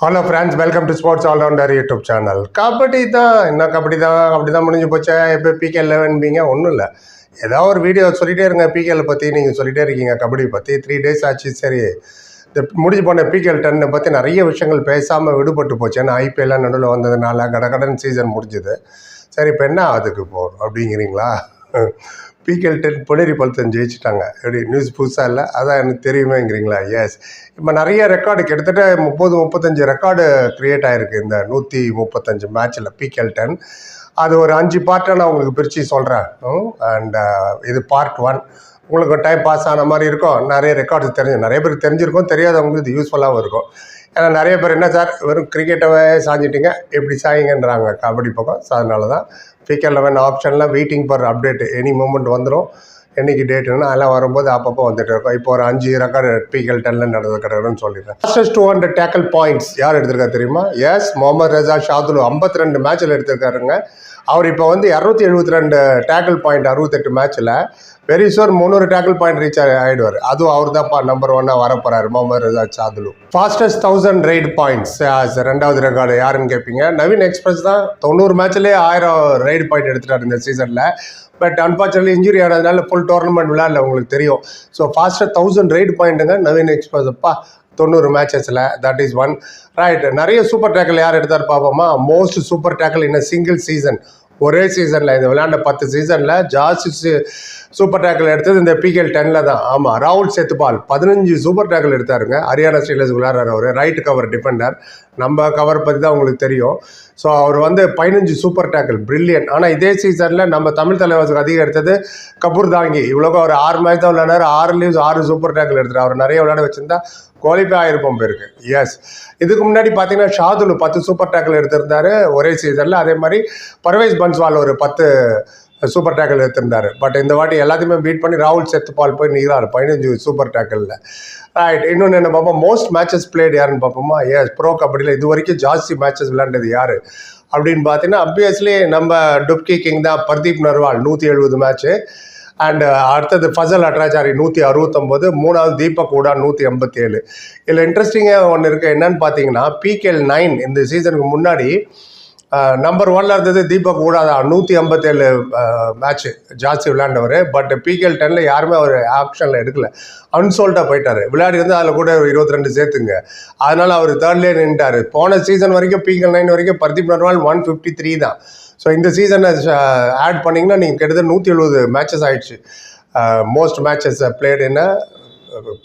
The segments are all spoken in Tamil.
Hello friends, welcome to sports allrounder YouTube channel. Kabaddi தான் என்ன கபடி தான் முடிஞ்சு போச்சா? எப்போ பிகே 11 ஒன்றும் இல்லை. ஏதாவது ஒரு வீடியோ சொல்லிகிட்டே இருங்க பிகேல பற்றி. நீங்கள் சொல்லிகிட்டே இருக்கீங்க கபடி பற்றி. 3 days ஆச்சு. சரி, இந்த முடிஞ்சு போன பிகேஎல் 10 பற்றி நிறைய விஷயங்கள் பேசாமல் விடுபட்டு போச்சு. ஏன்னா ஐபிஎல்லாம் நடுவில் வந்ததுனால கடகடன் சீசன் முடிஞ்சுது. சரி, இப்போ என்ன அதுக்கு போகும் அப்படிங்கிறீங்களா? பிகேஎல் 10 பொலேரி பல்தன் ஜெயிச்சிட்டாங்க. எப்படி நியூஸ் புதுசாக இல்லை? அதான் எனக்கு தெரியுமேங்கிறீங்களா? எஸ், இப்போ நிறைய ரெக்கார்டு கிட்டத்தட்ட 35 ரெக்கார்டு க்ரியேட் ஆகிருக்கு இந்த 135 மேட்ச்சில் பிகேஎல் 10. அது ஒரு 5 பார்ட்டாக நான் உங்களுக்கு பிரித்து சொல்கிறேன். அண்ட் இது பார்ட் 1. உங்களுக்கு டைம் பாஸ் ஆன மாதிரி இருக்கும். நிறைய ரெக்கார்ட்ஸ் நிறைய பேருக்கு தெரிஞ்சிருக்கும், தெரியாதவங்களுக்கு இது யூஸ்ஃபுல்லாகவும் இருக்கும். ஏன்னா நிறைய பேர் என்ன சார் வெறும் கிரிக்கெட்டவே சாஞ்சிட்டிங்க, எப்படி சாயிங்கன்றாங்க கபடி பக்கம். ஸோ அதனால தான் பிகேஎல் 11 ஆப்ஷனில் waiting for update. Any moment வந்துடும். என்னைக்கு டேட்டுன்னு அதெல்லாம் வரும்போது அப்பப்போ வந்துட்டு இருக்கும். இப்போ ஒரு 5 ரெக்கார்டு பிகேஎல் 10 நடந்த கிடையாதுன்னு சொல்லிடுறேன். ஃபாஸ்டஸ்ட் 200 டேக்கிள் பாயிண்ட்ஸ் யார் எடுத்திருக்கா தெரியுமா? எஸ், முகமது ரஜா ஷாதுலு 52 மேட்ச்சில் எடுத்திருக்காருங்க. அவர் இப்போ 272 டேக்கிள் பாயிண்ட் 68 மேட்ச்சில். Very sure 300 tackle point reach ஆகிடுவார். அதுவும் அவர் தான் நம்பர் 1 வரப்போறாரு, Mohammad Reza Shadloui. Fastest 1000 raid points ரெண்டாவது ரெக்கார்டு யாருன்னு கேட்பீங்க? நவீன் எக்ஸ்பிரஸ் தான். 90 மேட்ச்லேயே 1000 ரைடு பாயிண்ட் எடுத்துட்டார் இந்த சீசனில். பட் அன்ஃபார்ச்சுனேட்லி இன்ஜுரி ஆனதுனால ஃபுல் டோர்னமெண்ட் விளையாடல, உங்களுக்கு தெரியும். ஸோ ஃபாஸ்ட்டாக 1000 ரைடு பாயிண்ட்டுங்க நவீன் எக்ஸ்பிரஸ். அப்பா 90 மேட்சஸில். That is one. ரைட். நிறைய சூப்பர் டேக்கிள் யார் எடுத்தார் பார்ப்போமா? Most super tackle in single season. ஒரே சீசனில் இந்த விளையாண்ட 10 சீசனில் ஜாஸ்தி சூப்பர் டேக்கிள் எடுத்தது இந்த பிகேஎல் 10 தான். ஆமாம், ராகுல் சேத்துபால் 15 சூப்பர் டேக்கிள் எடுத்தாருங்க. ஹரியானா ஸ்டீலர்ஸ் விளையாடுறாரு. அவர் ரைட் கவர் டிஃபெண்டர். நம்ம கவர் பற்றி தான் உங்களுக்கு தெரியும். ஸோ அவர் 15 சூப்பர் டேக்கிள், பிரில்லியன்ட். ஆனால் இதே சீசனில் நம்ம தமிழ் தலைவாசுக்கு அதிகம் எடுத்தது கபூர் தாங்கி. இவ்வளோ ஒரு 6 மேட்ச் தான் விளையாடாரு. 6 சூப்பர் டேக்கிள் எடுத்துரு. அவர் நிறைய விளையாட வச்சிருந்தா குவாலிஃபை ஆகிருப்போம் பேருக்கு. எஸ், இதுக்கு முன்னாடி பார்த்தீங்கன்னா ஷாதுலு 10 சூப்பர் டேக்கிள் எடுத்திருந்தாரு ஒரே சீசனில். அதே மாதிரி பர்வேஸ் பன்ஸ்வால் ஒரு 10 சூப்பர் டேக்கிள் எடுத்திருந்தார். பட் இந்த வாட்டி எல்லாத்தையுமே பீட் பண்ணி ராகுல் சேத்துபால் போய் நிற்கிறார் 15 சூப்பர் டேக்கிளில். ரைட். இன்னொன்று என்ன பார்ப்போம்? மோஸ்ட் மேட்சஸ் பிளேட் யாருன்னு பார்ப்போமா? எஸ், ப்ரோ கபடியில் இது வரைக்கும் ஜாஸ்தி மேட்சஸ் விளையாண்டது யார் அப்படின்னு பார்த்தீங்கன்னா அப்வியஸ்லி நம்ம டுப்கி கிங் தான். பர்தீப் நர்வால் 170 மேட்ச்சு. அண்ட் அடுத்தது ஃபசல் அட்ராச்சாரி 169. மூணாவது தீபக் ஊடா 187. இதில் இன்ட்ரெஸ்டிங்காக ஒன்று இருக்குது. என்னன்னு பார்த்தீங்கன்னா பிகேஎல் 9 இந்த சீசனுக்கு முன்னாடி நம்பர் 1 இருந்தது தீபக் ஊடா தான். 157 மேட்ச்சு ஜாஸ்தி விளையாண்டவர். பட் பிகேஎல் 10 யாருமே அவர் ஆப்ஷனில் எடுக்கல. அன்சோல்டாக போயிட்டார். விளையாடி வந்து அதில் கூட 22 சேர்த்துங்க. அதனால் அவர் தேர்ட்லேயே நின்றார். போன சீசன் வரைக்கும் பிகேஎல் 9 வரைக்கும் பர்தீப் நர்வால் 153 தான். ஸோ இந்த சீசனை ஆட் பண்ணிங்கன்னா நீங்கள் கிட்டத்தட்ட 170 மேட்சஸ் ஆகிடுச்சு. மோஸ்ட் மேட்சஸ் பிளேட் என்ன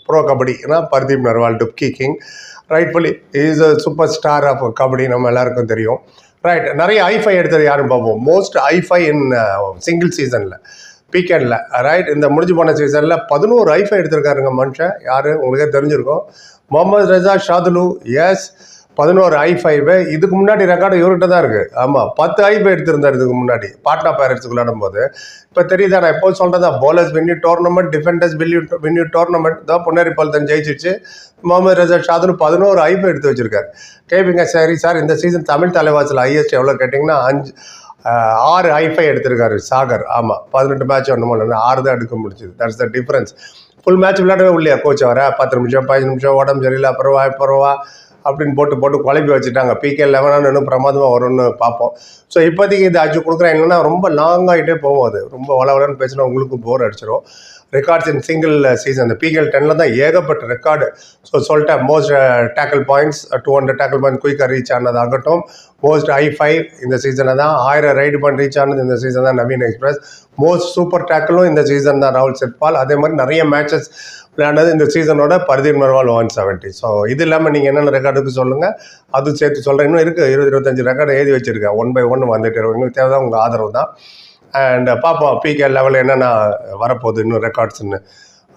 ப்ரோ கபடினா Pardeep Narwal, dubki king. Rightfully is a super star of kabaddi, நம்ம எல்லாருக்கும் தெரியும். ரைட். நிறைய ஐஃபை எடுத்தது யாருன்னு பார்ப்போம். மோஸ்ட் ஐஃபை இன் சிங்கிள் சீசனில் பிகேஎல்ல. ரைட். இந்த முடிஞ்சு போன சீசனில் 11 ஐஃபை எடுத்திருக்காருங்க மனுஷன். யார் உங்களுக்கே தெரிஞ்சிருக்கும், முகமது ரஜா ஷாதுலு. S, 11 I five. இதுக்கு முன்னாடி ரெக்கார்டு இவர்கிட்ட தான் இருக்குது. ஆமாம், 10 ஐஃபை எடுத்திருந்தார் இதுக்கு முன்னாடி பாட்னா பைரட்ஸுக்கு விளையாடும் போது. இப்போ தெரியுதா நான் எப்போது சொல்கிறதா? பவுலர்ஸ் வின்யூ டோர்னமெண்ட், டிஃபெண்டர்ஸ் வின்யூ டோர்னமெண்ட் தான். பொன்னேரி பல்தன் ஜெயிச்சிச்சு. முகமது ரஜா ஷாதுலு 11 ஐஃபை எடுத்து வச்சிருக்காரு. கேட்பீங்க, சரி சார் இந்த சீசன் தமிழ் தலைவாசில் ஹையஸ்ட் எவ்வளோ கேட்டிங்கன்னா 6 ஐஃபை எடுத்திருக்காரு சாகர். ஆமாம், 18 மேட்ச் ஒன்றுமோ இல்லை, 6 தான் எடுக்க முடிச்சுது. That's the difference. Full match விளையாடவே இல்லையா கோச் வர? 10 நிமிஷம் 15 நிமிஷம் உடம்பு சரியில்லை அப்புறவா அப்படின்னு போட்டு குழப்பி வச்சுட்டாங்க. பிகேஎல் 11 இன்னும் பிரமாதமாக வரும்னு பார்ப்போம். ஸோ இப்போதைக்கு இது அச்சு கொடுக்குறேன். என்னென்னா ரொம்ப லாங் ஆகிட்டே போகும். அது ரொம்ப வளவலன்னு பேசினா உங்களுக்கு போர் அடிச்சிடும். ரெக்கார்ட்ஸ் இன் சிங்கிள் சீசன் இந்த பிகேஎல் 10 தான் ஏகப்பட்ட ரெக்கார்டு. ஸோ சொல்லிட்டேன். Most tackle points 200 tackle point குயிக்காக ரீச் ஆனதாகட்டும். மோஸ்ட் ஐ5 இந்த சீசனை தான். 1000 ரைடு பாயிண்ட் ரீச் ஆனது இந்த சீசன் தான் நவீன் எக்ஸ்பிரஸ். மோஸ்ட் சூப்பர் டேக்கிளும் இந்த சீசன் தான் ராகுல் சேத்பால். அதே மாதிரி நிறைய மேட்சஸ் விளையாண்டது இந்த சீசனோட பர்தீப் நர்வால் 170. ஸோ இது இல்லாமல் நீங்கள் என்னென்ன ரெக்கார்டுக்கு சொல்லுங்கள், அது சேர்த்து சொல்கிறேன். இன்னும் இருக்குது 20-25 ரெக்கார்டு எழுதி வச்சுருக்கேன். 1 by 1 வந்துட்டு இருக்கும். எங்களுக்கு தேவை தான் உங்கள் ஆதரவு தான். அண்ட் பார்ப்போம் பிகேஎல் லெவலில் என்னென்ன வரப்போகுது இன்னும் ரெக்கார்ட்ஸ்ன்னு.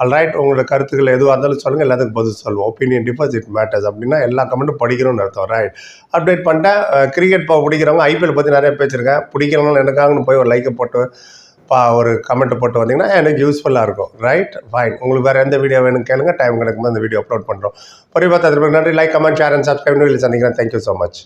ஆல்ரைட். உங்களோட கருத்துக்கள் எதுவாக இருந்தாலும் சொல்லுங்கள், எல்லாத்துக்கும் பதில் சொல்லுவோம். ஒப்பீனியன் டிபாசிட் மேட்டர்ஸ் அப்படின்னா எல்லா கமெண்ட்டும் படிக்கணும்னு அர்த்தம். ரைட். அப்டேட் பண்ணிட்டேன். கிரிக்கெட் பிடிக்கிறவங்க ஐபிஎல் பற்றி நிறைய பேசியிருக்கேன். பிடிக்கிறவங்களும் எனக்காகன்னு போய் ஒரு லைக்கை போட்டு ஒரு கமெண்ட்டை போட்டு வந்தீங்கன்னா எனக்கு யூஸ்ஃபுல்லாக இருக்கும். Right, fine. உங்களுக்கு வேறு எந்த வீடியோ வேணும்னு கேளுங்க, டைம் கிடைக்கும்போது அந்த வீடியோ அப்லோட் பண்ணுறோம். பொறுப்பாக நன்றி. Like, comment, share and subscribe. சந்திக்கிறேன். Thank you so much.